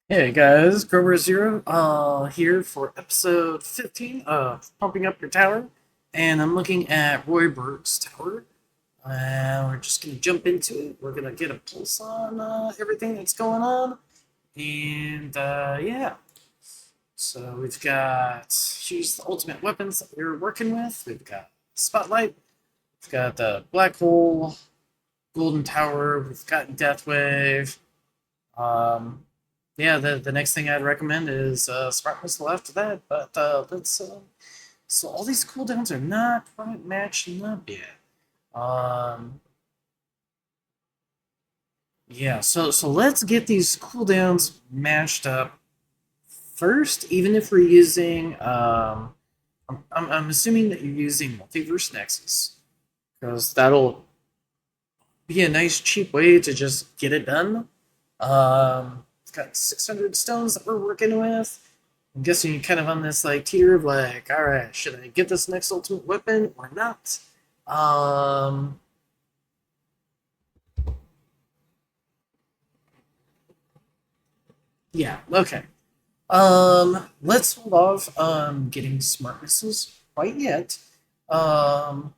Hey guys, Grover Zero, here for episode 15 of Pumping Up Your Tower. And I'm looking at Royberg's tower. We're just gonna jump into it. We're gonna get a pulse on everything that's going on. And yeah, so we've got, choose the ultimate weapons that we're working with. We've got Spotlight, we've got the Black Hole, Golden Tower, we've got Death Wave. Um, yeah, the next thing I'd recommend is Smart Missile after that. But let's. So all these cooldowns are not quite matching up yet. Um, yeah, so let's get these cooldowns matched up first. Even if we're using, I'm assuming that you're using Multiverse Nexus because that'll be a nice cheap way to just get it done. It's got 600 stones that we're working with. I'm guessing you're kind of on this like tier of like, all right, should I get this next ultimate weapon or not? Um, yeah, okay. Let's hold off on getting smart missiles quite yet. Um,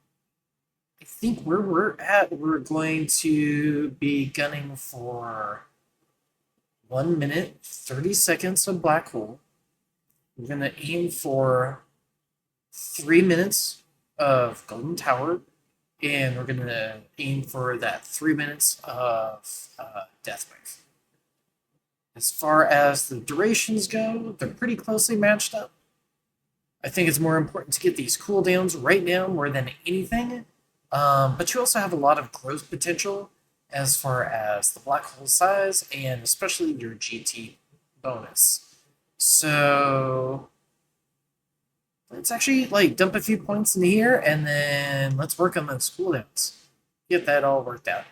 I think where we're at, we're going to be gunning for 1 minute, 30 seconds of black hole. We're gonna aim for 3 minutes of golden tower, and we're gonna aim for that 3 minutes of Deathwave. As far as the durations go, they're pretty closely matched up. I think it's more important to get these cooldowns right now more than anything. But you also have a lot of growth potential as far as the black hole size and especially your GT bonus. So let's actually like dump a few points in here and then let's work on those cooldowns. Get that all worked out.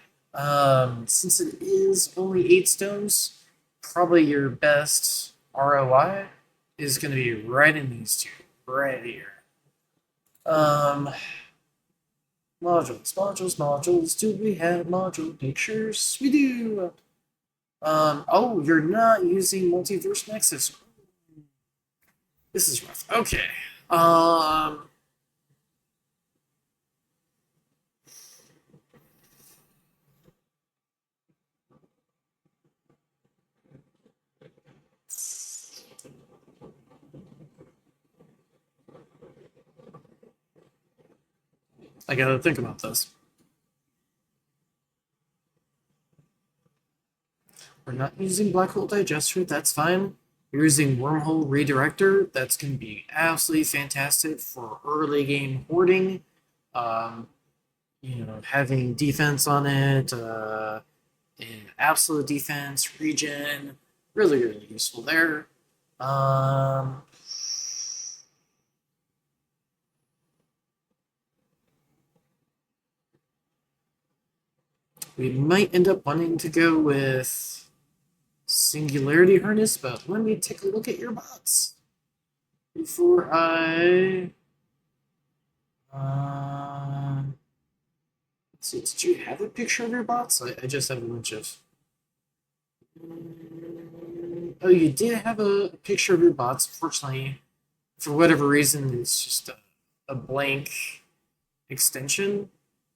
Since it is only 8 stones, probably your best ROI is going to be right in these two, right here. Um, modules. Do we have module pictures? We do. Oh, you're not using Multiverse Nexus. This is rough. Okay. Um, I gotta think about this. We're not using Black Hole Digester, that's fine. We're using Wormhole Redirector, that's going to be absolutely fantastic for early game hoarding. Um, having defense on it, and absolute defense, regen, really useful there. Um, we might end up wanting to go with Singularity Harness, but let me take a look at your bots before I. Uh, let's see, did you have a picture of your bots? I just have a bunch of. Oh, you did have a picture of your bots. Fortunately, for whatever reason, it's just a blank extension.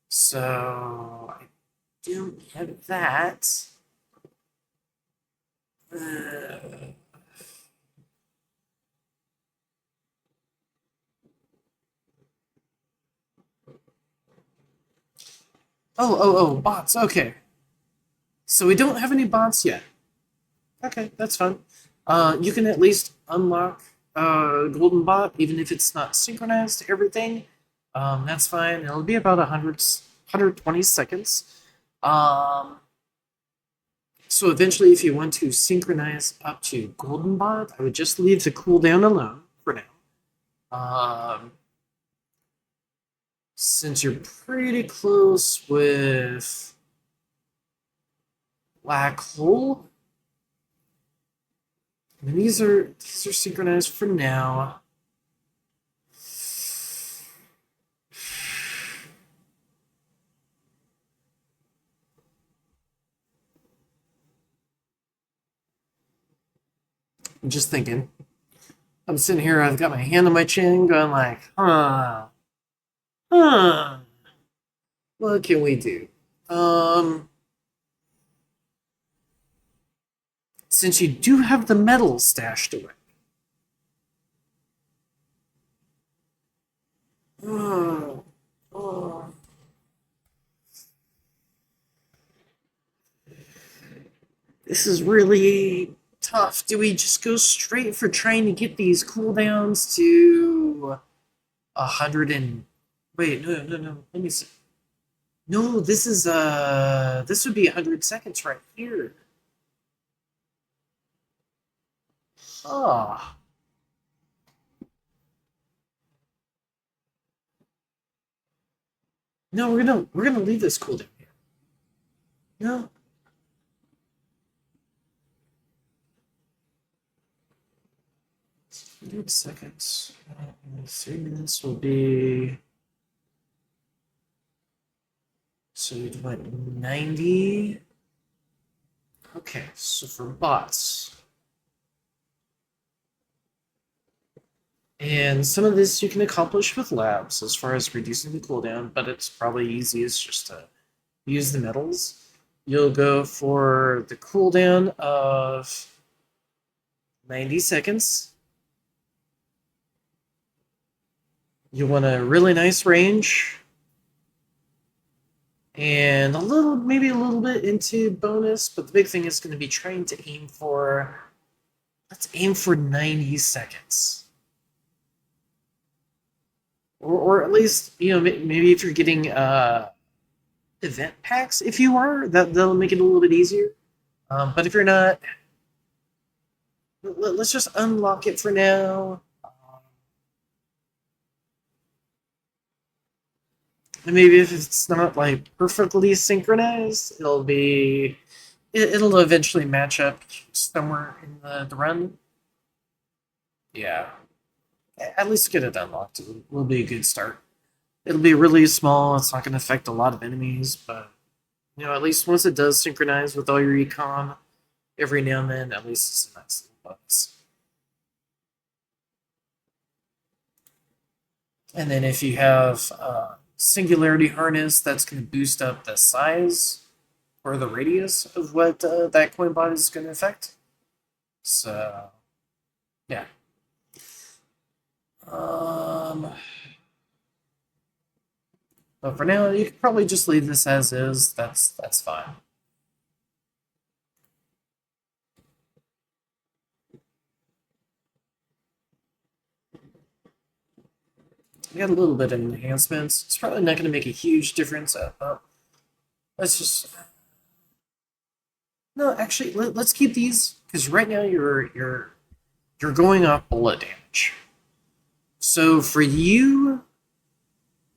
So I don't have that. Uh, bots. Okay. So we don't have any bots yet. Okay, that's fine. You can at least unlock Golden Bot, even if it's not synchronized to everything. That's fine. It'll be about 120 seconds. Um, so eventually, if you want to synchronize up to Golden Bot, I would just leave the cooldown alone for now. Since you're pretty close with Black Hole, I mean, these are synchronized for now. I'm just thinking. I'm sitting here, I've got my hand on my chin, going like, huh, what can we do? Um, since you do have the metal stashed away. Oh, oh. This is really tough. Do we just go straight for trying to get these cooldowns to 100 and wait, no. Let me see. No, this would be 100 seconds right here. Ah. No, we're gonna leave this cooldown here. No. 100 seconds. 3 minutes will be so we'd what 90. Okay, so for bots. And some of this you can accomplish with labs as far as reducing the cooldown, but it's probably easiest just to use the metals. You'll go for the cooldown of 90 seconds. You want a really nice range. And maybe a little bit into bonus, but the big thing is going to be trying to aim for, let's aim for 90 seconds. Or at least, maybe if you're getting event packs, if you are, that'll make it a little bit easier. But if you're not, let's just unlock it for now. And maybe if it's not like perfectly synchronized, it'll eventually match up somewhere in the run. Yeah, at least get it unlocked. It will be a good start. It'll be really small. It's not going to affect a lot of enemies, but at least once it does synchronize with all your econ, every now and then, at least it's a nice little bonus. And then if you have Singularity Harness, that's going to boost up the size or the radius of what that coin bot is going to affect. So, yeah. But for now, you could probably just leave this as is. That's fine. We got a little bit of enhancements. It's probably not going to make a huge difference. Let's just no. Actually, let's keep these because right now you're going off bullet damage. So for you,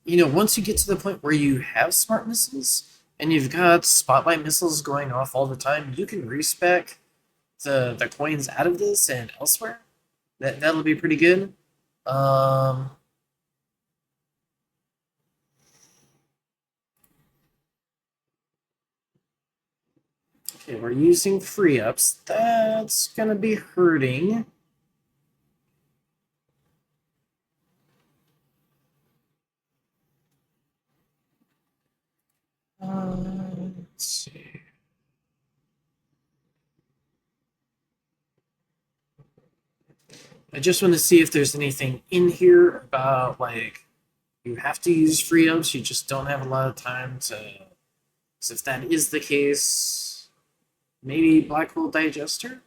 once you get to the point where you have smart missiles and you've got spotlight missiles going off all the time, you can respec the coins out of this and elsewhere. That'll be pretty good. Okay, we're using free ups. That's gonna be hurting. Let's see. I just want to see if there's anything in here about like you have to use free ups. You just don't have a lot of time to. So if that is the case, maybe black hole digester.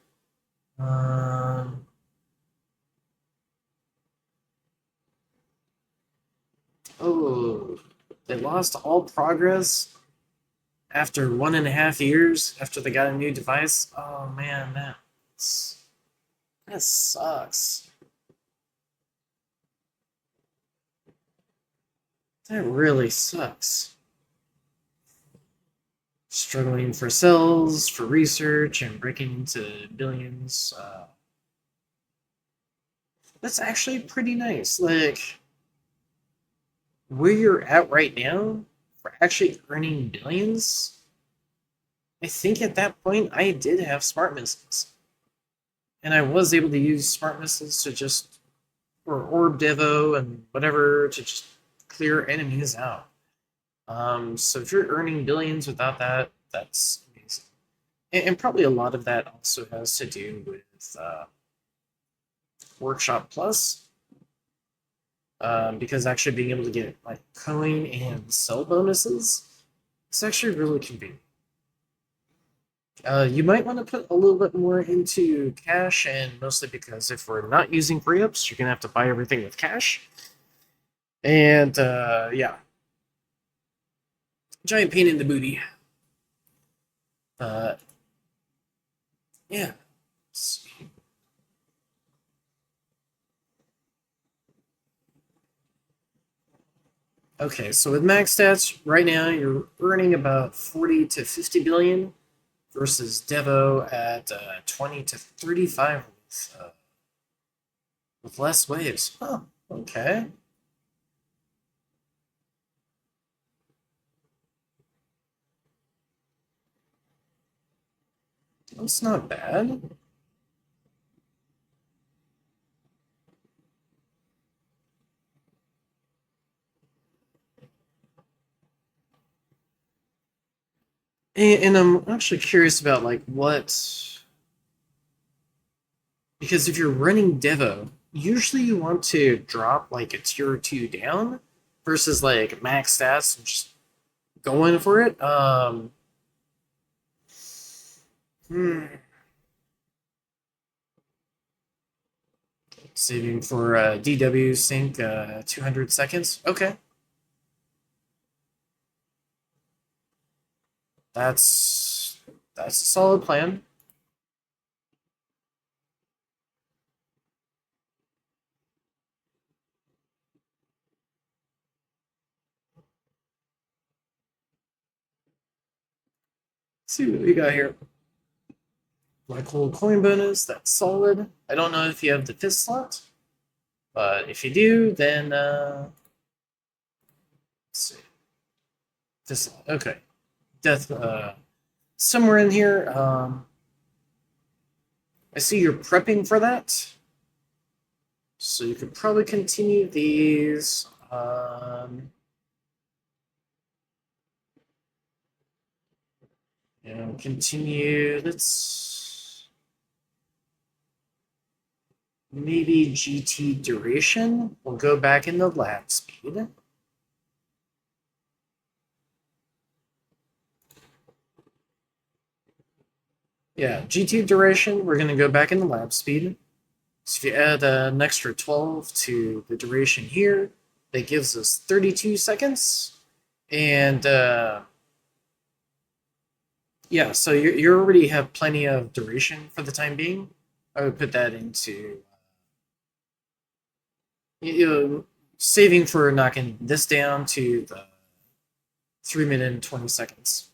Oh, they lost all progress after 1.5 years after they got a new device. Oh man, that sucks. That really sucks. Struggling for cells, for research, and breaking into billions. That's actually pretty nice. Like, where you're at right now, for actually earning billions, I think at that point I did have smart missiles. and I was able to use smart missiles to just or orb Devo and whatever to just clear enemies out. So if you're earning billions without that, that's amazing. And probably a lot of that also has to do with Workshop Plus, because actually being able to get like coin and sell bonuses, it's actually really convenient. You might want to put a little bit more into cash, and mostly because if we're not using free ups, you're gonna have to buy everything with cash. And yeah, giant pain in the booty. Uh, yeah. Okay, so with max stats, right now you're earning about 40 to 50 billion versus Devo at 20 to 35 with less waves. Oh, okay. That's not bad. And I'm actually curious about like what, because if you're running Devo, usually you want to drop like a tier or two down versus like max stats and just going for it. Hmm. Saving for DW sync 200 seconds. Okay, that's that's a solid plan. Let's see what we got here. Black hole coin bonus. That's solid. I don't know if you have the fifth slot, but if you do, then let's see. Fifth slot. Okay, death. Somewhere in here. I see you're prepping for that, so you could probably continue these. Continue. Let's maybe GT duration. We'll go back into lab speed. Yeah, GT duration, we're going to go back into lab speed. So if you add an extra 12 to the duration here, that gives us 32 seconds. And yeah, so you already have plenty of duration for the time being. I would put that into you know, saving for knocking this down to the 3 minute and 20 seconds.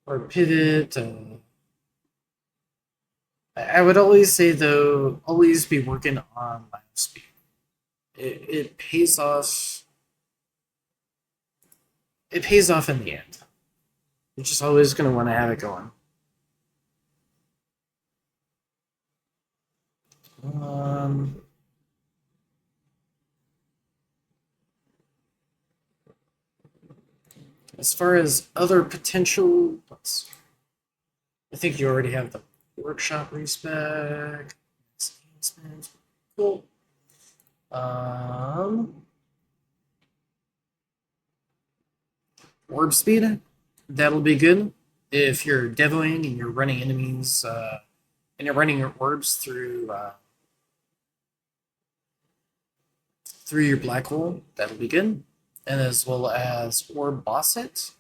Or pivot. I would always say though, always be working on lap speed. It pays off. It pays off in the end. You're just always going to want to have it going. Um, as far as other potential, I think you already have the workshop respec. Cool. Orb speed, that'll be good if you're devoing and you're running enemies and you're running your orbs through your black hole. That'll be good, and as well as orb boss hit.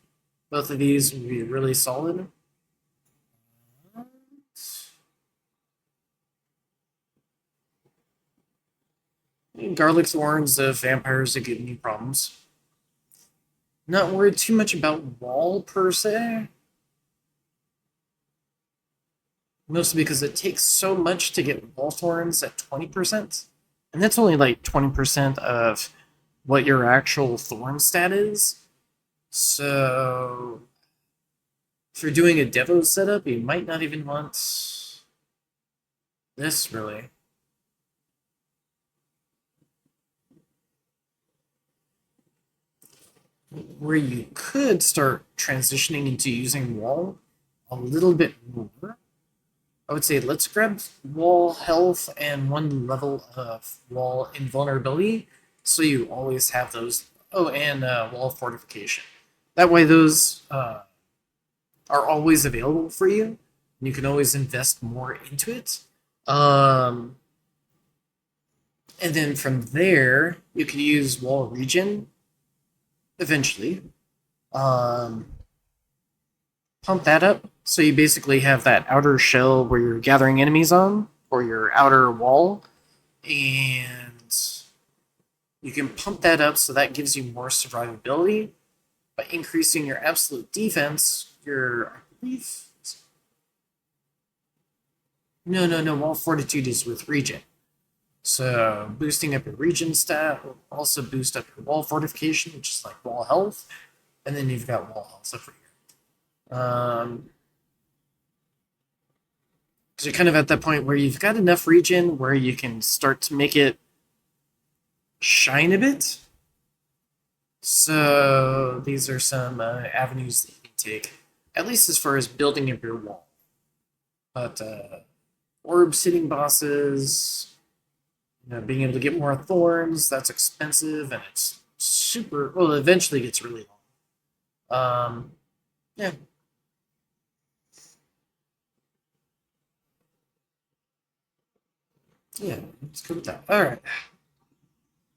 Both of these would be really solid. Garlic thorns of vampires that give me problems. Not worried too much about wall per se. Mostly because it takes so much to get wall thorns at 20%. And that's only like 20% of what your actual thorn stat is. So if you're doing a Devo setup, you might not even want this really. Where you could start transitioning into using wall a little bit more, I would say let's grab wall health and one level of wall invulnerability, so you always have those. Oh, and wall fortification. That way, those are always available for you, and you can always invest more into it. Um, and then from there, you can use wall regen eventually. Um, Pump that up. So you basically have that outer shell where you're gathering enemies on, or your outer wall, and you can pump that up so that gives you more survivability. By increasing your absolute defense, I believe. No, wall fortitude is with regen. So boosting up your regen stat will also boost up your wall fortification, which is like wall health, and then you've got wall health over here. Because you're kind of at that point where you've got enough regen where you can start to make it shine a bit. So these are some avenues that you can take, at least as far as building up your wall. But orb sitting bosses, being able to get more thorns, that's expensive and it's super. Well, it eventually gets really long. Yeah. Yeah, let's go with that. All right.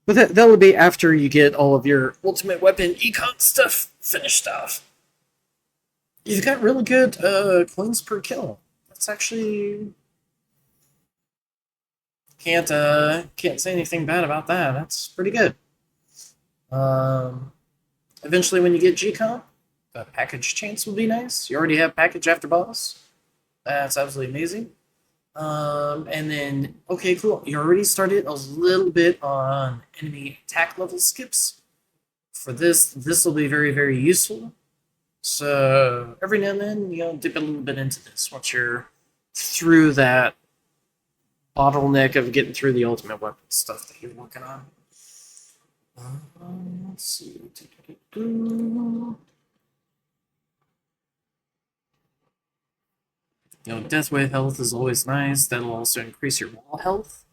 But that will be after you get all of your ultimate weapon econ stuff finished off. You've got really good coins per kill. That's actually can't say anything bad about that. That's pretty good. Um, Eventually, when you get GComp, the package chance will be nice. You already have package after boss. That's absolutely amazing. And then okay, cool. You already started a little bit on enemy attack level skips. For this will be very useful. So every now and then, dip a little bit into this once you're through that bottleneck of getting through the ultimate weapon stuff that you're working on. Let's see. Death wave health is always nice. That'll also increase your wall health.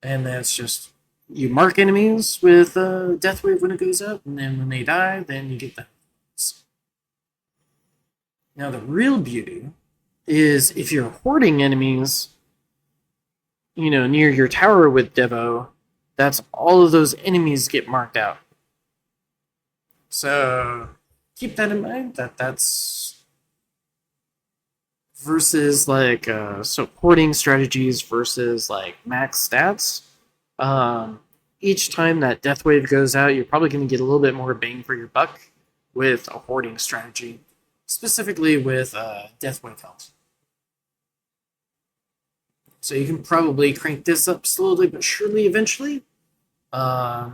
And that's just you mark enemies with death wave when it goes up, and then when they die, then you get the. Now the real beauty is if you're hoarding enemies, near your tower with Devo, that's all of those enemies get marked out. So keep that in mind. That's versus like hoarding strategies versus like max stats. Each time that death wave goes out, you're probably going to get a little bit more bang for your buck with a hoarding strategy, specifically with death wave health. So you can probably crank this up slowly but surely eventually. Yeah.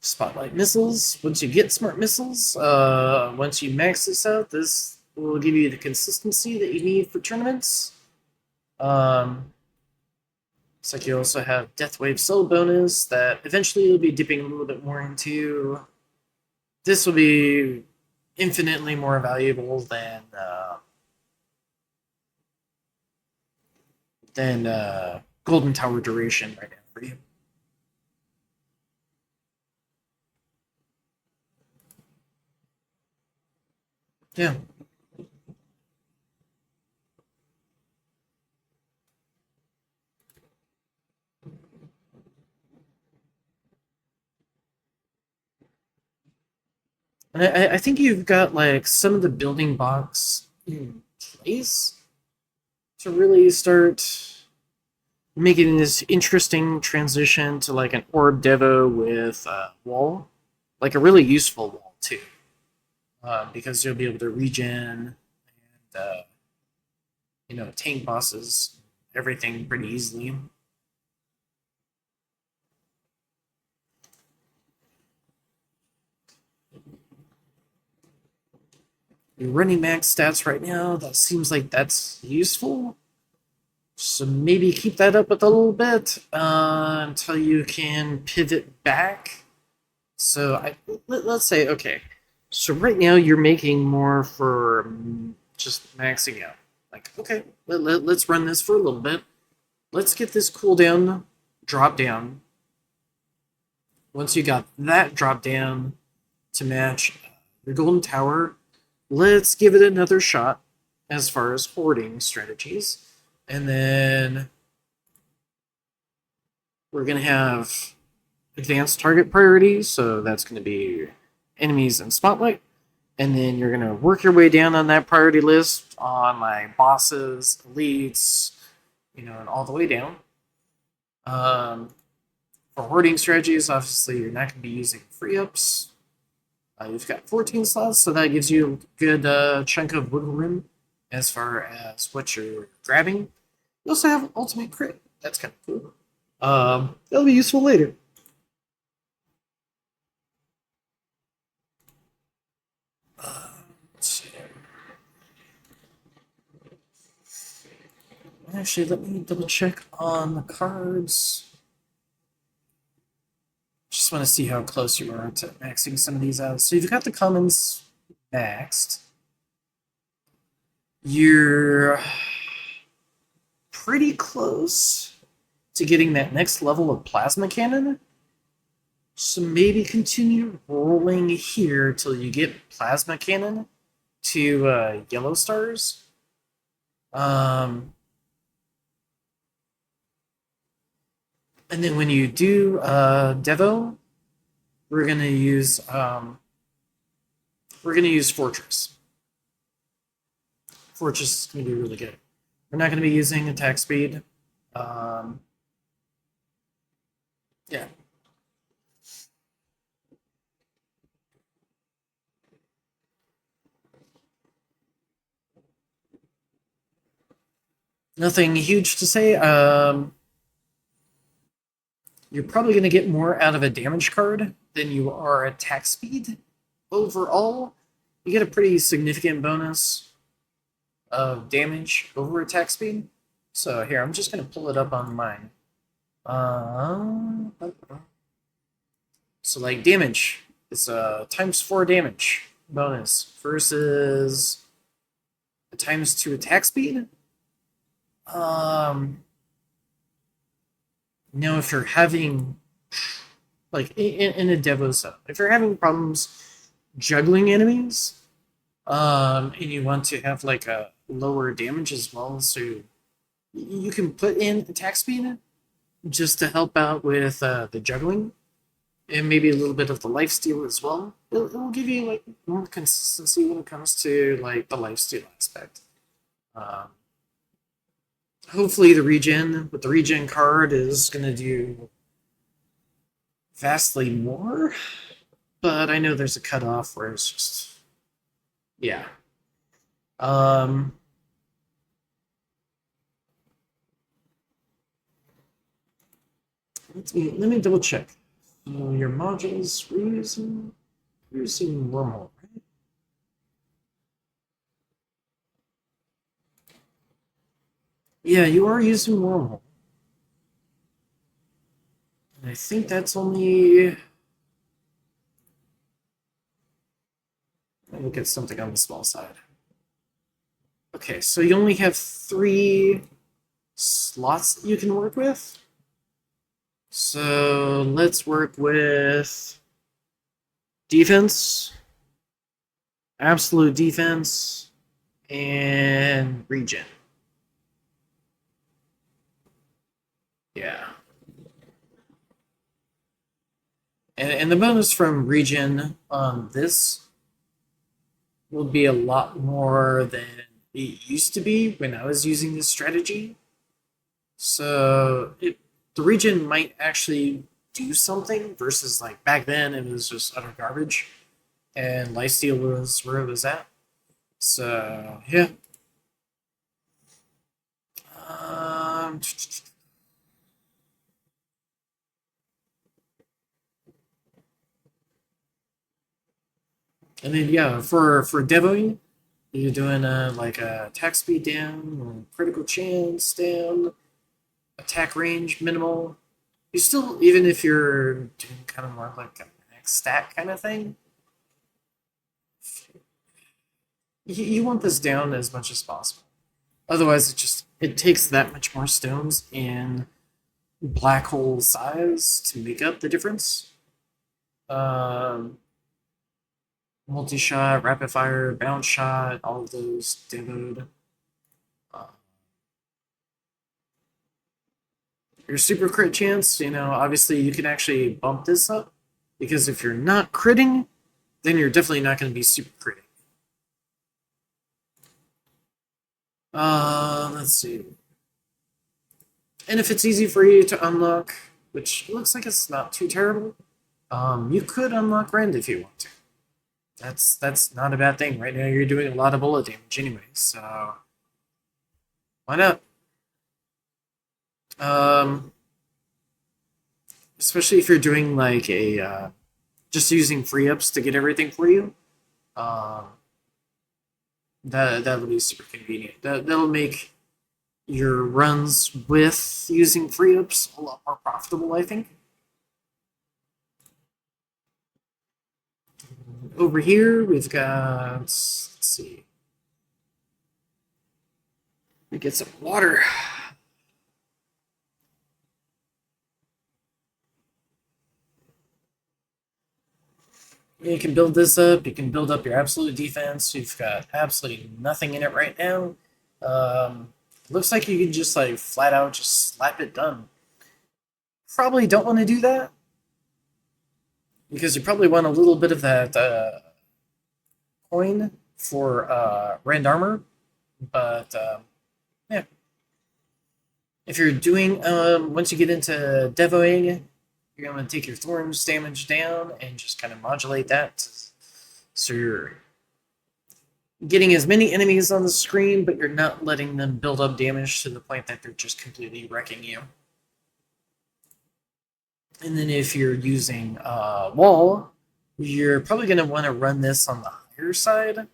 Spotlight missiles. Once you get smart missiles, once you max this out, this will give you the consistency that you need for tournaments. It's like you also have Death Wave Soul bonus that eventually you'll be dipping a little bit more into. This will be infinitely more valuable than Golden Tower duration right now for you. Yeah. I think you've got like some of the building blocks in place to really start making this interesting transition to like an orb devo with wall, like a really useful wall too, because you'll be able to regen and tank bosses everything pretty easily. You're running max stats right now. That seems like that's useful. So maybe keep that up a little bit until you can pivot back. So let's say, okay, so right now you're making more for just maxing out. Like, okay, let's run this for a little bit. Let's get this cooldown drop down. Once you got that drop down to match your golden tower, let's give it another shot as far as hoarding strategies. And then we're going to have advanced target priority, so that's going to be enemies and spotlight. And then you're going to work your way down on that priority list on like bosses, elites, and all the way down. For hoarding strategies, obviously you're not going to be using free ups. You've got 14 slots, so that gives you a good chunk of wiggle room as far as what you're grabbing. You also have ultimate crit. That's kind of cool. That'll be useful later. Let's see. Actually, let me double check on the cards. Just want to see how close you are to maxing some of these out. So you've got the commons maxed. You're pretty close to getting that next level of plasma cannon. So maybe continue rolling here till you get plasma cannon to yellow stars. And then when you do Devo, we're gonna use Fortress. Fortress is gonna be really good. We're not gonna be using attack speed. Yeah. Nothing huge to say. You're probably going to get more out of a damage card than you are attack speed. Overall, you get a pretty significant bonus of damage over attack speed. So here, I'm just going to pull it up on mine. So like damage, it's a ×4 damage bonus versus a ×2 attack speed. Now, if you're having, like, in a Devo set, if you're having problems juggling enemies, and you want to have, like, a lower damage as well, so you can put in attack speed just to help out with the juggling, and maybe a little bit of the lifesteal as well. It'll give you, like, more consistency when it comes to, like, the lifesteal aspect. Hopefully the regen with the regen card is going to do vastly more, but I know there's a cutoff where it's just, yeah. Let me double check. So your modules we're using wormhole, right? Yeah, you are using wormhole. And I think that's only. Let me look at something on the small side. Okay, so you only have 3 slots that you can work with. So let's work with defense, absolute defense, and regen. Yeah. And the bonus from regen on this will be a lot more than it used to be when I was using this strategy. So the regen might actually do something versus like back then it was just utter garbage and lifesteal was where it was at. So yeah. And then yeah, for devoing, you're doing like a attack speed down, or critical chance down, attack range minimal. You still, even if you're doing kind of more like a max stat kind of thing, you want this down as much as possible. Otherwise, it takes that much more stones in black hole size to make up the difference. Um, Multi shot, rapid fire, bounce shot, all of those demoed. Uh, your super crit chance, obviously you can actually bump this up because if you're not critting, then you're definitely not going to be super critting. Let's see. And if it's easy for you to unlock, which looks like it's not too terrible, you could unlock Rend if you want to. That's not a bad thing. Right now you're doing a lot of bullet damage anyway, so why not? Especially if you're doing like a just using free ups to get everything for you. Um, that'll be super convenient. That'll make your runs with using free ups a lot more profitable, I think. Over here, we've got, let's see, we get some water. You can build this up. You can build up your absolute defense. You've got absolutely nothing in it right now. Looks like you can just like flat out just slap it done. Probably don't want to do that because you probably want a little bit of that coin for Rand armor. But yeah, if you're doing once you get into devoing, you're going to take your thorns damage down and just kind of modulate that. So you're getting as many enemies on the screen, but you're not letting them build up damage to the point that they're just completely wrecking you. And then if you're using wall, you're probably going to want to run this on the higher side.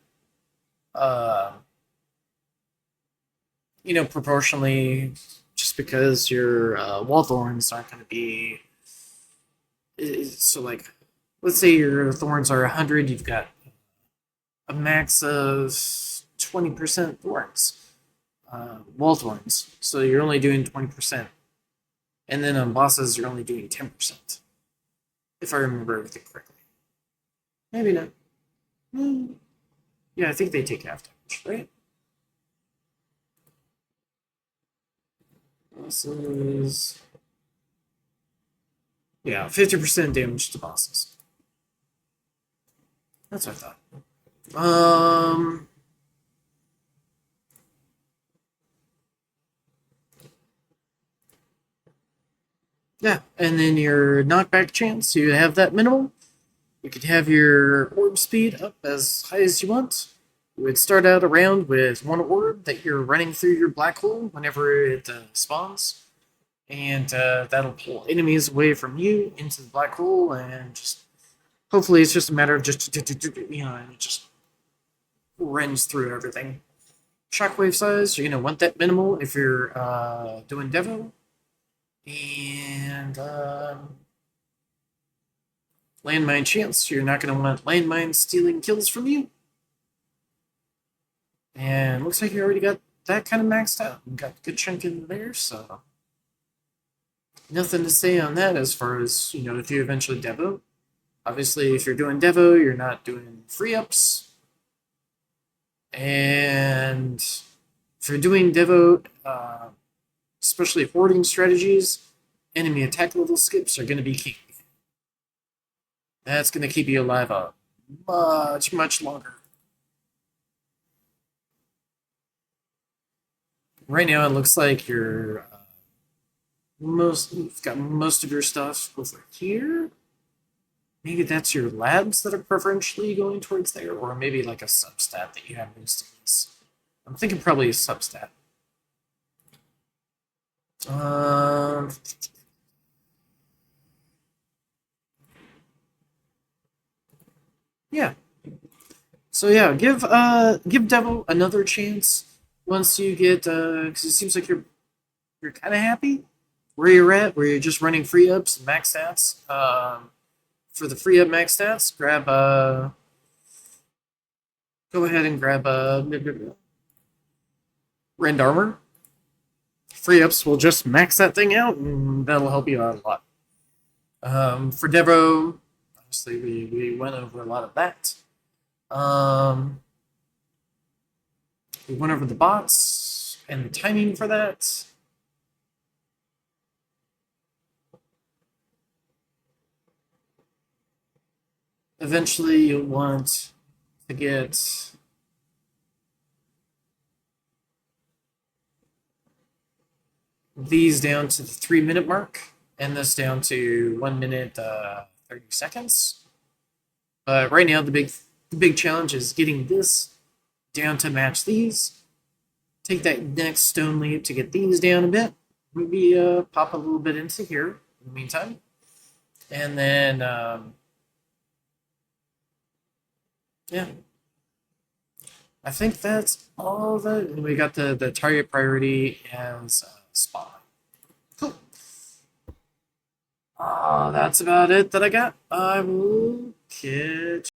Proportionally, just because your wall thorns aren't going to be. So, like, let's say your thorns are 100, you've got a max of 20% thorns, wall thorns. So you're only doing 20%. And then on bosses, you're only doing 10%. If I remember everything correctly. Maybe not. Yeah, I think they take half damage, right? Bosses. Yeah, 50% damage to bosses. That's what I thought. Yeah, and then your knockback chance, you have that minimal. You could have your orb speed up as high as you want. You would start out a round with one orb that you're running through your black hole whenever it spawns. And that'll pull enemies away from you into the black hole, and just hopefully it's just a matter of just and it just runs through everything. Shockwave size, you're gonna want that minimal if you're doing Devo, and landmine chance, you're not gonna want landmine stealing kills from you. And looks like you already got that kind of maxed out. You got a good chunk in there, so nothing to say on that as far as, if you eventually Devo. Obviously, if you're doing Devo, you're not doing free ups. And if you're doing Devo, especially hoarding strategies, enemy attack level skips are going to be key. That's going to keep you alive a much, much longer. Right now, it looks like you've got most of your stuff over here. Maybe that's your labs that are preferentially going towards there, or maybe like a substat that you have most of these. I'm thinking probably a substat. Um, yeah. So yeah, give Devo another chance once you get because it seems like you're kind of happy where you're at, where you're just running free ups and max stats. For the free up max stats, grab go ahead and grab Rend Armor. Free ups will just max that thing out, and that'll help you out a lot. For Devo, obviously we went over a lot of that. Um, we went over the bots and the timing for that. Eventually, you'll want to get these down to the 3 minute mark, and this down to 1 minute 30 seconds. But right now, the big challenge is getting this down to match these. Take that next stone leap to get these down a bit. Maybe pop a little bit into here in the meantime, and then yeah, I think that's all that we got the target priority as spot. Cool. That's about it that I got. I will catch